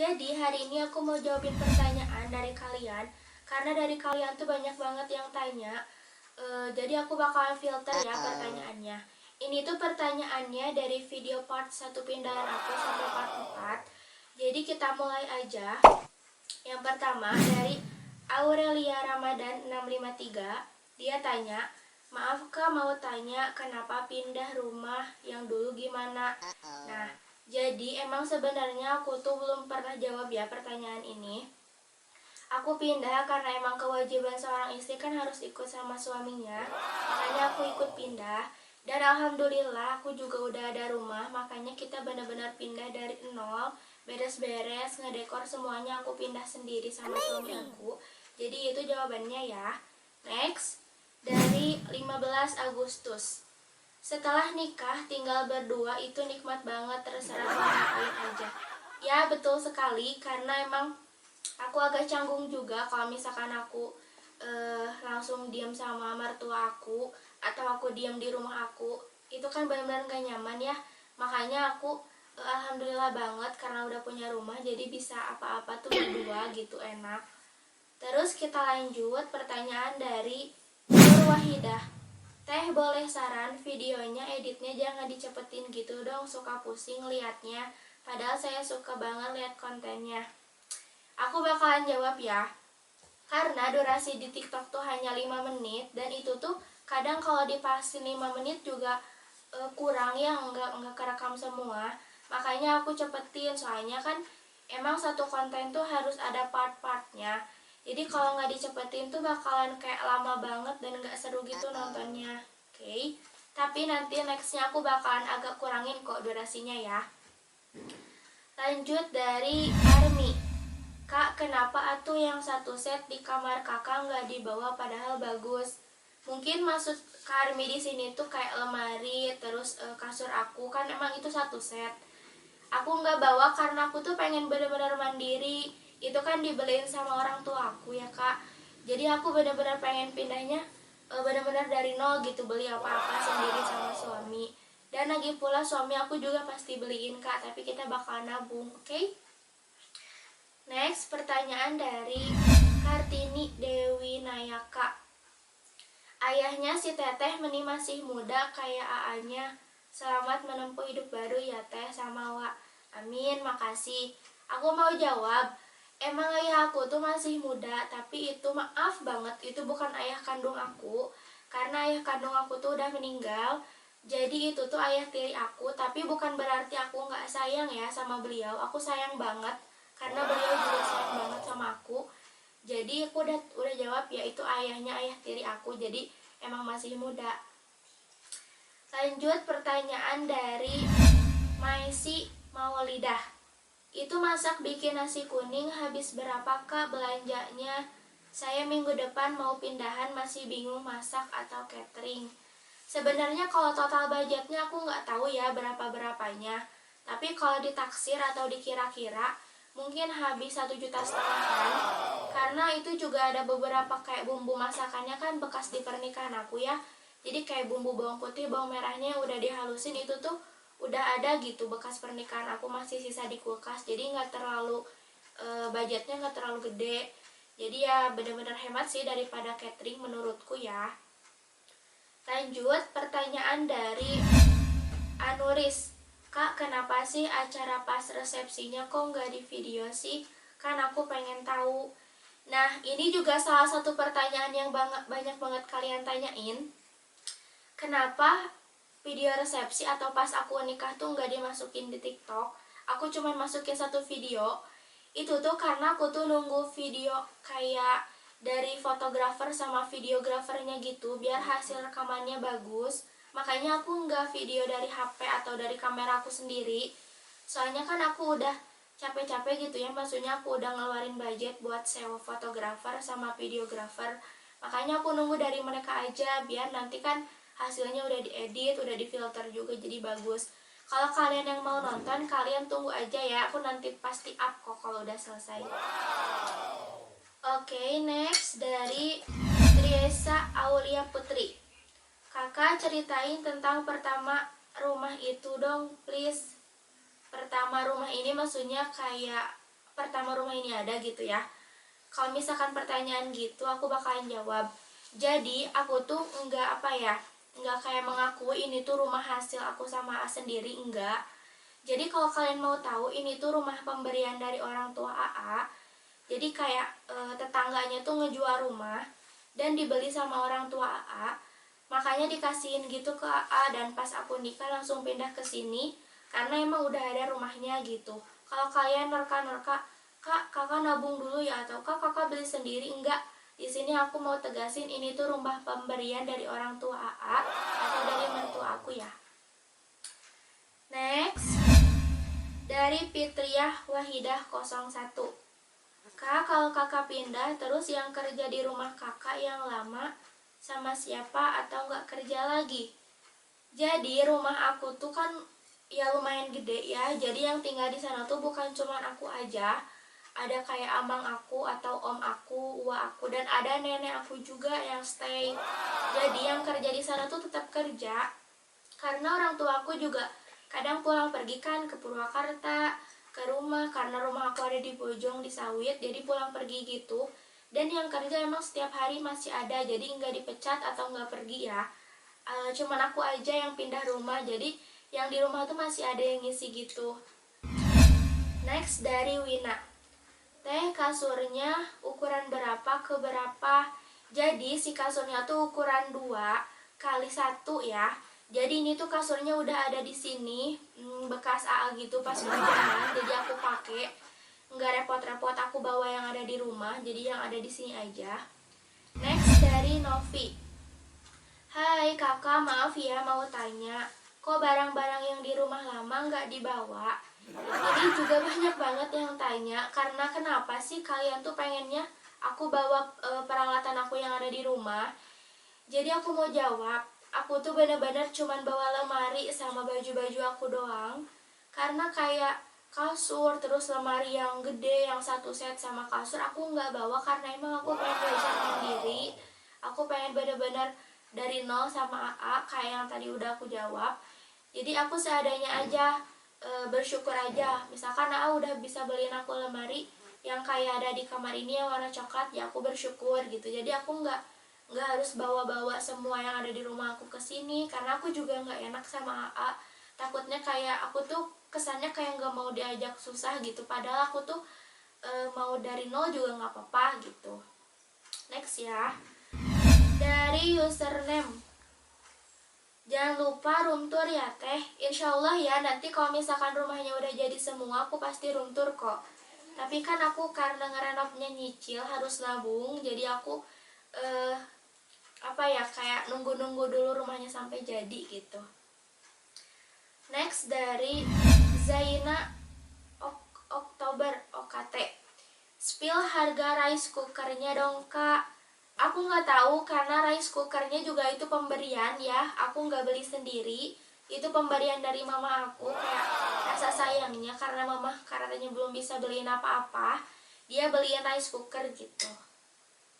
Jadi hari ini aku mau jawabin pertanyaan dari kalian. Karena dari kalian tuh banyak banget yang tanya. Jadi aku bakalan filter ya pertanyaannya. Ini tuh pertanyaannya dari video part 1 pindahan aku sampai part 4. Jadi kita mulai aja. Yang pertama dari Aurelia Ramadan 653. Dia tanya, maaf kak, mau tanya kenapa pindah rumah yang dulu gimana? Nah, jadi emang sebenarnya aku tuh belum pernah jawab ya pertanyaan ini. Aku pindah karena emang kewajiban seorang istri kan harus ikut sama suaminya. Makanya aku ikut pindah. Dan alhamdulillah aku juga udah ada rumah. Makanya kita benar-benar pindah dari nol. Beres-beres, ngedekor semuanya aku pindah sendiri sama suami aku. Jadi itu jawabannya ya. Next, dari 15 Agustus. Setelah nikah, tinggal berdua itu nikmat banget, terserah mau ngapain aja. Ya, betul sekali, karena emang aku agak canggung juga kalau misalkan aku langsung diam sama mertua aku, atau aku diam di rumah aku. Itu kan benar-benar gak nyaman ya. Makanya aku alhamdulillah banget karena udah punya rumah, jadi bisa apa-apa tuh berdua gitu, enak. Terus kita lanjut pertanyaan dari Nur Wahidah. Teh boleh saran videonya editnya jangan dicepetin gitu dong, suka pusing liatnya. Padahal saya suka banget lihat kontennya. Aku bakalan jawab ya. Karena durasi di TikTok tuh hanya 5 menit dan itu tuh kadang kalau dipasin 5 menit juga kurang ya, nggak kerekam semua. Makanya aku cepetin, soalnya kan emang satu konten tuh harus ada part-partnya. Jadi kalau nggak dicepetin tuh bakalan kayak lama banget dan nggak seru gitu nontonnya. Oke. Tapi nanti nextnya aku bakalan agak kurangin kok durasinya ya. Lanjut dari Army. Kak, kenapa atuh yang satu set di kamar kakak nggak dibawa padahal bagus? Mungkin maksud Kak Army di sini tuh kayak lemari, terus kasur aku kan emang itu satu set. Aku nggak bawa karena aku tuh pengen bener-bener mandiri. Itu kan dibeliin sama orang tua aku ya kak. Jadi aku bener-bener pengen pindahnya bener-bener dari nol gitu, beli apa-apa sendiri sama suami. Dan lagi pula suami aku juga pasti beliin kak, tapi kita bakal nabung, oke? Next, pertanyaan dari Kartini Dewi Nayaka. Ayahnya si teteh meni masih muda kayak AA-nya. Selamat menempuh hidup baru ya teh sama Wak. Amin, makasih. Aku mau jawab, emang ayah aku tuh masih muda, tapi itu maaf banget, itu bukan ayah kandung aku. Karena ayah kandung aku tuh udah meninggal. Jadi itu tuh ayah tiri aku, tapi bukan berarti aku nggak sayang ya sama beliau. Aku sayang banget, karena beliau juga sayang banget sama aku. Jadi aku udah jawab ya, itu ayahnya ayah tiri aku, jadi emang masih muda. Lanjut pertanyaan dari Maisi Maulidah. Itu masak bikin nasi kuning habis berapa kak belanjanya? Saya minggu depan mau pindahan, masih bingung masak atau catering. Sebenarnya kalau total budgetnya aku nggak tahu ya berapa-berapanya. Tapi kalau ditaksir atau dikira-kira mungkin habis 1,5 juta kan. Karena itu juga ada beberapa kayak bumbu masakannya kan bekas di pernikahan aku ya. Jadi kayak bumbu bawang putih, bawang merahnya udah dihalusin, itu tuh udah ada gitu bekas pernikahan aku, masih sisa di kulkas. Jadi nggak terlalu budgetnya nggak terlalu gede. Jadi ya bener-bener hemat sih daripada catering menurutku ya. Lanjut pertanyaan dari Anuris. Kak, kenapa sih acara pas resepsinya kok nggak di video sih? Kan aku pengen tahu. Nah, ini juga salah satu pertanyaan yang banyak banget kalian tanyain. Kenapa video resepsi atau pas aku nikah tuh nggak dimasukin di TikTok? Aku cuma masukin satu video. Itu tuh karena aku tuh nunggu video kayak dari fotografer sama videografernya gitu, biar hasil rekamannya bagus. Makanya aku nggak video dari HP atau dari kamera aku sendiri. Soalnya kan aku udah capek-capek gitu ya, maksudnya aku udah ngeluarin budget buat sewa fotografer sama videografer. Makanya aku nunggu dari mereka aja, biar nanti kan hasilnya udah diedit, udah difilter juga jadi bagus. Kalau kalian yang mau nonton, kalian tunggu aja ya, aku nanti pasti up kok kalau udah selesai. Oke, next dari Triesa Aulia Putri. Kakak ceritain tentang pertama rumah itu dong please. Pertama rumah ini maksudnya kayak pertama rumah ini ada gitu ya. Kalau misalkan pertanyaan gitu aku bakalan jawab. Jadi aku tuh enggak enggak kayak mengakui ini tuh rumah hasil aku sama A sendiri, enggak. Jadi kalau kalian mau tahu, ini tuh rumah pemberian dari orang tua AA. Jadi kayak tetangganya tuh ngejual rumah dan dibeli sama orang tua AA. Makanya dikasihin gitu ke AA, dan pas aku nikah langsung pindah ke sini karena emang udah ada rumahnya gitu. Kalau kalian nerka-nerka, "Kak, kakak nabung dulu ya," atau "Kak, kakak beli sendiri," enggak. Di sini aku mau tegasin ini tuh rumah pemberian dari orang tua AA atau dari mertua aku ya. Next, dari Fitriah Wahidah 01. Kak, kalau kakak pindah terus yang kerja di rumah kakak yang lama sama siapa atau nggak kerja lagi? Jadi rumah aku tuh kan ya lumayan gede ya. Jadi yang tinggal di sana tuh bukan cuman aku aja. Ada kayak amang aku atau om aku, uwa aku, dan ada nenek aku juga yang stay. Jadi yang kerja di sana tuh tetap kerja. Karena orang tua aku juga kadang pulang pergi kan ke Purwakarta, ke rumah, karena rumah aku ada di Bojong di Sawit, jadi pulang pergi gitu. Dan yang kerja emang setiap hari masih ada, jadi nggak dipecat atau nggak pergi ya. Cuman aku aja yang pindah rumah, jadi yang di rumah tuh masih ada yang ngisi gitu. Next, dari Wina. Teh, kasurnya ukuran berapa ke berapa? Jadi si kasurnya tuh ukuran 2 kali 1 ya. Jadi ini tuh kasurnya udah ada di sini, bekas AA gitu pas hujanan, jadi aku pakai. Nggak repot-repot aku bawa yang ada di rumah, jadi yang ada di sini aja. Next, dari Novi. Hai kakak, maaf ya mau tanya, kok barang-barang yang di rumah lama nggak dibawa? Jadi juga banyak banget yang tanya, karena kenapa sih kalian tuh pengennya aku bawa peralatan aku yang ada di rumah? Jadi aku mau jawab, aku tuh bener-bener cuman bawa lemari sama baju-baju aku doang. Karena kayak kasur, terus lemari yang gede, yang satu set sama kasur aku nggak bawa karena emang aku pengen belajar mandiri. Aku pengen bener-bener dari nol sama AA kayak yang tadi udah aku jawab. Jadi aku seadanya aja, bersyukur aja. Misalkan AA udah bisa beliin aku lemari yang kayak ada di kamar ini yang warna coklat, ya aku bersyukur gitu. Jadi aku nggak harus bawa-bawa semua yang ada di rumah aku ke sini, karena aku juga nggak enak sama AA. Takutnya kayak aku tuh kesannya kayak nggak mau diajak susah gitu, padahal aku tuh mau dari nol juga nggak apa-apa gitu. Next ya, dari username. Jangan lupa room tour ya teh. Insya Allah ya, nanti kalau misalkan rumahnya udah jadi semua aku pasti room tour kok. Tapi kan aku karena ngerenovnya nyicil harus nabung, jadi aku kayak nunggu-nunggu dulu rumahnya sampai jadi gitu. Next, dari Zaina Oktober OKT. Spill harga rice cookernya dong kak. Aku nggak tahu karena rice cookernya juga itu pemberian ya. Aku nggak beli sendiri. Itu pemberian dari mama aku, kayak rasa sayangnya karena mama katanya belum bisa beliin apa-apa. Dia beliin rice cooker gitu.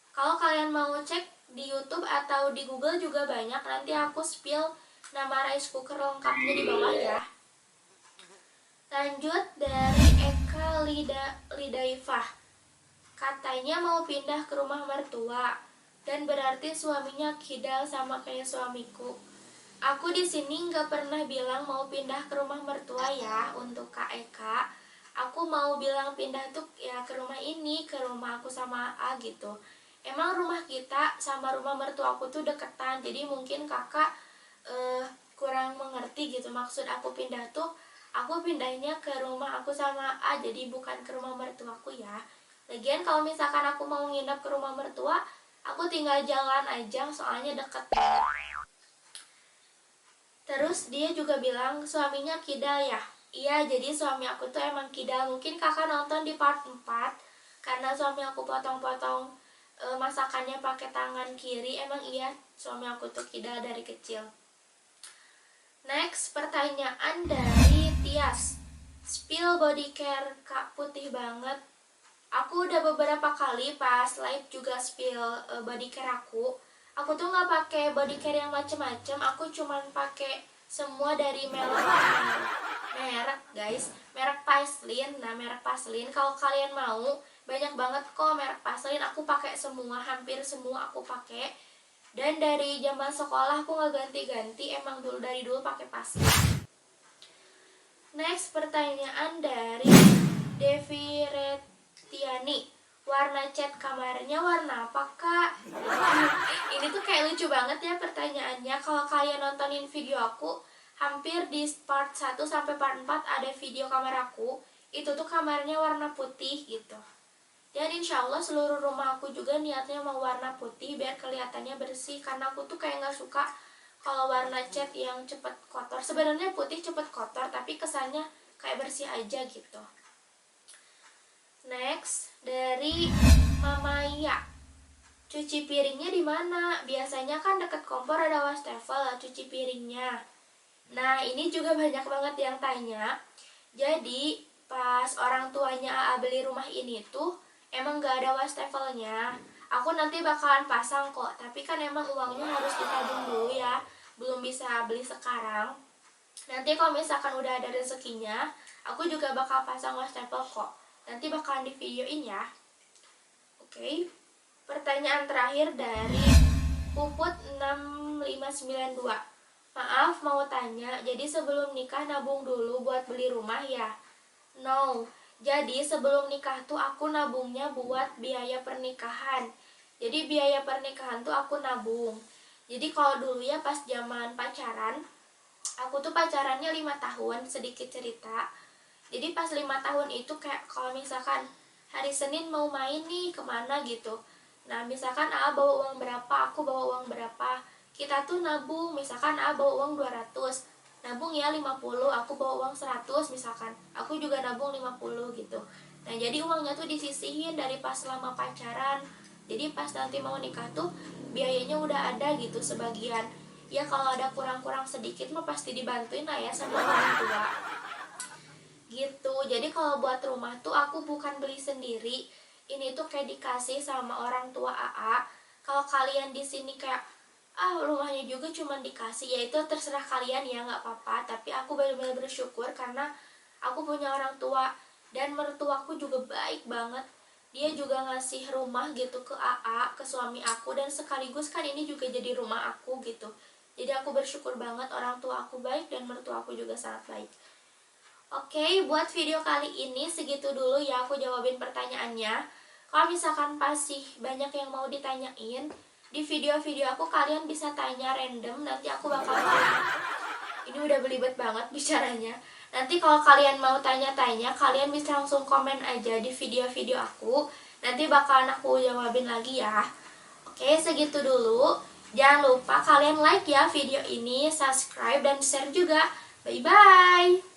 Kalau kalian mau cek di YouTube atau di Google juga banyak, nanti aku spill nama rice cooker lengkapnya di bawah ya. Lanjut, dari Eka Lidaifah. Katanya mau pindah ke rumah mertua dan berarti suaminya kidal sama kayak suamiku. Aku di sini nggak pernah bilang mau pindah ke rumah mertua ya untuk Kak Eka. Aku mau bilang pindah tuh ya ke rumah ini, ke rumah aku sama A gitu. Emang rumah kita sama rumah mertua aku tuh deketan, jadi mungkin kakak kurang mengerti gitu. Maksud aku pindah tuh, aku pindahnya ke rumah aku sama A, jadi bukan ke rumah mertuaku ya. Lagian kalau misalkan aku mau nginep ke rumah mertua, aku tinggal jalan aja, soalnya deket banget. Terus dia juga bilang suaminya kidal ya. Iya, jadi suami aku tuh emang kidal. Mungkin kakak nonton di part 4, karena suami aku potong-potong masakannya pakai tangan kiri. Emang iya, suami aku tuh kidal dari kecil. Next, pertanyaan dari Tias. Spill body care kak, putih banget. Aku udah beberapa kali pas live juga spill body care aku. Aku tuh nggak pakai body care yang macem-macem. Aku cuman pakai semua dari merek guys, merek Paislin. Nah, merek Paislin kalau kalian mau, banyak banget kok merek Paislin, aku pakai semua, hampir semua aku pakai. Dan dari zaman sekolah aku nggak ganti-ganti, emang dari dulu pakai Paislin. Next, pertanyaan dari Devi Retiani. Warna cat kamarnya warna apa, Kak? Ini tuh kayak lucu banget ya pertanyaannya. Kalau kalian nontonin video aku, hampir di part 1 sampai part 4 ada video kamar aku. Itu tuh kamarnya warna putih gitu. Dan insya Allah seluruh rumah aku juga niatnya mau warna putih biar kelihatannya bersih. Karena aku tuh kayak gak suka kalau warna cat yang cepet kotor. Sebenarnya putih cepet kotor, tapi kesannya kayak bersih aja gitu. Next, dari Mama Iya. Cuci piringnya di mana? Biasanya kan deket kompor ada wastafel cuci piringnya. Nah, ini juga banyak banget yang tanya. Jadi, pas orang tuanya AA beli rumah ini tuh emang gak ada wastafelnya. Aku nanti bakalan pasang kok, tapi kan emang uangnya harus ditabung dulu ya. Belum bisa beli sekarang. Nanti kalau misalkan udah ada rezekinya, aku juga bakal pasang wastafel kok. Nanti bakalan di videoin ya. Oke. Pertanyaan terakhir dari Puput 6592. Maaf mau tanya, jadi sebelum nikah nabung dulu buat beli rumah ya? No. Jadi sebelum nikah tuh aku nabungnya buat biaya pernikahan. Jadi biaya pernikahan tuh aku nabung. Jadi kalau dulu ya pas zaman pacaran, aku tuh pacarannya 5 tahun, sedikit cerita. Jadi pas 5 tahun itu kayak kalau misalkan hari Senin mau main nih kemana gitu. Nah misalkan AA bawa uang berapa, aku bawa uang berapa. Kita tuh nabung, misalkan AA bawa uang 200. Nabung ya 50, aku bawa uang 100 misalkan. Aku juga nabung 50 gitu. Nah jadi uangnya tuh disisihin dari pas lama pacaran. Jadi pas nanti mau nikah tuh biayanya udah ada gitu sebagian. Ya kalau ada kurang-kurang sedikit mah pasti dibantuin lah ya sama orang tua gitu. Jadi kalau buat rumah tuh aku bukan beli sendiri, ini tuh kayak dikasih sama orang tua AA. Kalau kalian di sini kayak rumahnya juga cuma dikasih, ya itu terserah kalian ya, nggak apa-apa. Tapi aku benar-benar bersyukur karena aku punya orang tua dan mertuaku juga baik banget. Dia juga ngasih rumah gitu ke AA, ke suami aku, dan sekaligus kan ini juga jadi rumah aku gitu. Jadi aku bersyukur banget orang tua aku baik dan mertua aku juga sangat baik. Oke, buat video kali ini segitu dulu ya aku jawabin pertanyaannya. Kalau misalkan pasti banyak yang mau ditanyain, di video-video aku kalian bisa tanya random, nanti aku bakal jawab. Ini udah belibet banget bicaranya. Nanti kalau kalian mau tanya-tanya, kalian bisa langsung komen aja di video-video aku. Nanti bakalan aku jawabin lagi ya. Oke, segitu dulu. Jangan lupa kalian like ya video ini, subscribe, dan share juga. Bye-bye!